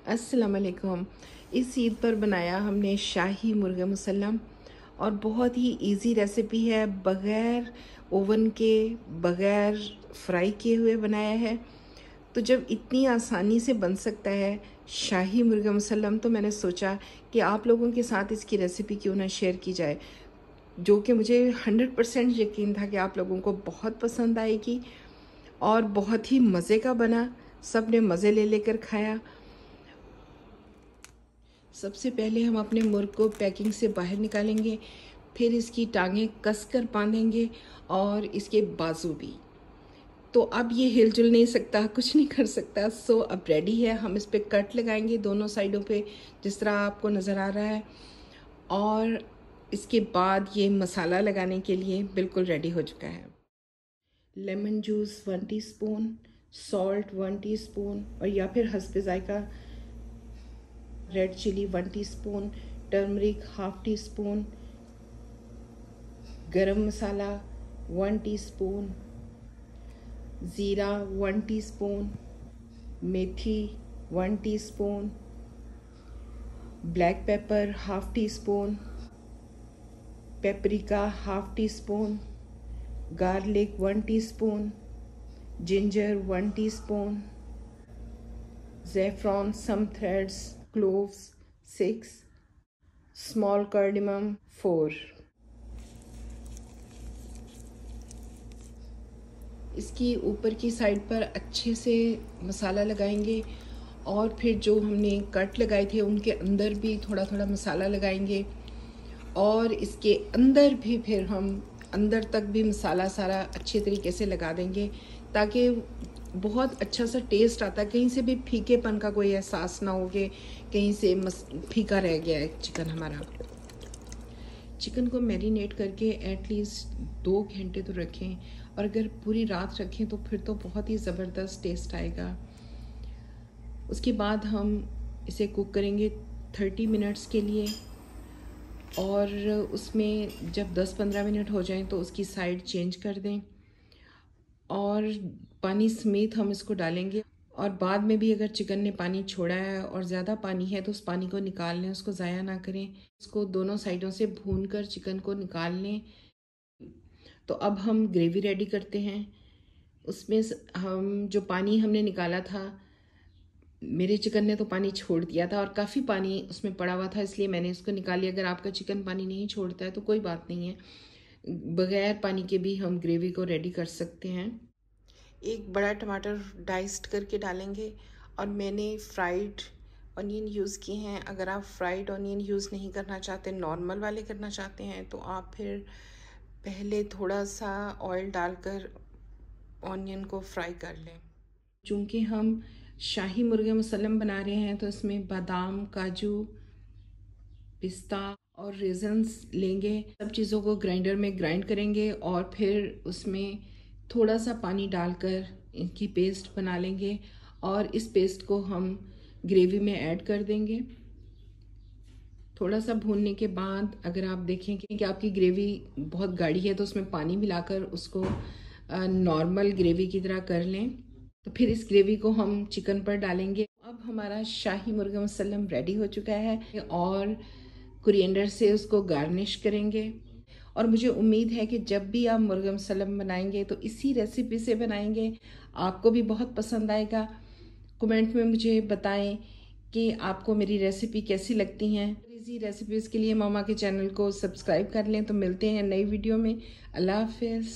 अस्सलाम वालेकुम। इस ईद पर बनाया हमने शाही मुर्गा मुसल्लम और बहुत ही इजी रेसिपी है। बग़ैर ओवन के, बग़ैर फ्राई किए हुए बनाया है। तो जब इतनी आसानी से बन सकता है शाही मुर्गा मुसल्लम, तो मैंने सोचा कि आप लोगों के साथ इसकी रेसिपी क्यों ना शेयर की जाए, जो कि मुझे 100% यकीन था कि आप लोगों को बहुत पसंद आएगी और बहुत ही मज़े का बना। सब ने मज़े ले लेकर खाया। सबसे पहले हम अपने मुर्ग को पैकिंग से बाहर निकालेंगे, फिर इसकी टांगें कसकर बांधेंगे और इसके बाजू भी। तो अब ये हिलजुल नहीं सकता, कुछ नहीं कर सकता। सो अब रेडी है। हम इस पर कट लगाएंगे दोनों साइडों पे, जिस तरह आपको नज़र आ रहा है। और इसके बाद ये मसाला लगाने के लिए बिल्कुल रेडी हो चुका है। Lemon juice 1 teaspoon, salt 1 teaspoon और या फिर हस्बे जायका red chilli 1 teaspoon, turmeric 1/2 teaspoon, garam masala 1 teaspoon, ज़ीरा 1 टीस्पून, मेथी 1 teaspoon, black pepper 1/2 teaspoon, paprika 1/2 teaspoon, garlic 1 teaspoon, ginger 1 teaspoon, ज़ैफ़रॉन some threads, cloves 6, small cardamom 4। इसकी ऊपर की साइड पर अच्छे से मसाला लगाएंगे और फिर जो हमने कट लगाए थे उनके अंदर भी थोड़ा थोड़ा मसाला लगाएंगे और इसके अंदर भी फिर हम अंदर तक भी मसाला सारा अच्छे तरीके से लगा देंगे, ताकि बहुत अच्छा सा टेस्ट आता है। कहीं से भी फीकेपन का कोई एहसास ना हो कि कहीं से फीका रह गया है चिकन हमारा। चिकन को मैरिनेट करके एटलीस्ट 2 घंटे तो रखें, और अगर पूरी रात रखें तो फिर तो बहुत ही ज़बरदस्त टेस्ट आएगा। उसके बाद हम इसे कुक करेंगे 30 मिनट्स के लिए, और उसमें जब 10-15 मिनट हो जाएं तो उसकी साइड चेंज कर दें और पानी समेत हम इसको डालेंगे। और बाद में भी अगर चिकन ने पानी छोड़ा है और ज़्यादा पानी है तो उस पानी को निकाल लें, उसको ज़ाया ना करें। इसको दोनों साइडों से भूनकर चिकन को निकाल लें। तो अब हम ग्रेवी रेडी करते हैं। उसमें हम जो पानी हमने निकाला था, मेरे चिकन ने तो पानी छोड़ दिया था और काफ़ी पानी उसमें पड़ा हुआ था, इसलिए मैंने इसको निकाल लिया। अगर आपका चिकन पानी नहीं छोड़ता है तो कोई बात नहीं है, बग़ैर पानी के भी हम ग्रेवी को रेडी कर सकते हैं। एक बड़ा टमाटर डाइस्ड करके डालेंगे और मैंने फ्राइड ऑनियन यूज़ किए हैं। अगर आप फ्राइड ऑनियन यूज़ नहीं करना चाहते, नॉर्मल वाले करना चाहते हैं, तो आप फिर पहले थोड़ा सा ऑयल डालकर ऑनियन को फ्राई कर लें। चूँकि हम शाही मुर्गा मुसल्लम बना रहे हैं तो इसमें बादाम, काजू, पिस्ता और रेजन्स लेंगे। सब चीज़ों को ग्राइंडर में ग्राइंड करेंगे और फिर उसमें थोड़ा सा पानी डालकर इनकी पेस्ट बना लेंगे और इस पेस्ट को हम ग्रेवी में ऐड कर देंगे। थोड़ा सा भूनने के बाद अगर आप देखें कि आपकी ग्रेवी बहुत गाढ़ी है तो उसमें पानी मिलाकर उसको नॉर्मल ग्रेवी की तरह कर लें। तो फिर इस ग्रेवी को हम चिकन पर डालेंगे। अब हमारा शाही मुर्गा मुसल्लम रेडी हो चुका है और कोरिएंडर से उसको गार्निश करेंगे। और मुझे उम्मीद है कि जब भी आप मुर्गा मुसल्लम बनाएंगे तो इसी रेसिपी से बनाएंगे, आपको भी बहुत पसंद आएगा। कमेंट में मुझे बताएं कि आपको मेरी रेसिपी कैसी लगती हैं। इसी रेसिपीज़ के लिए मामा के चैनल को सब्सक्राइब कर लें। तो मिलते हैं नई वीडियो में। अल्लाह हाफ़िज़।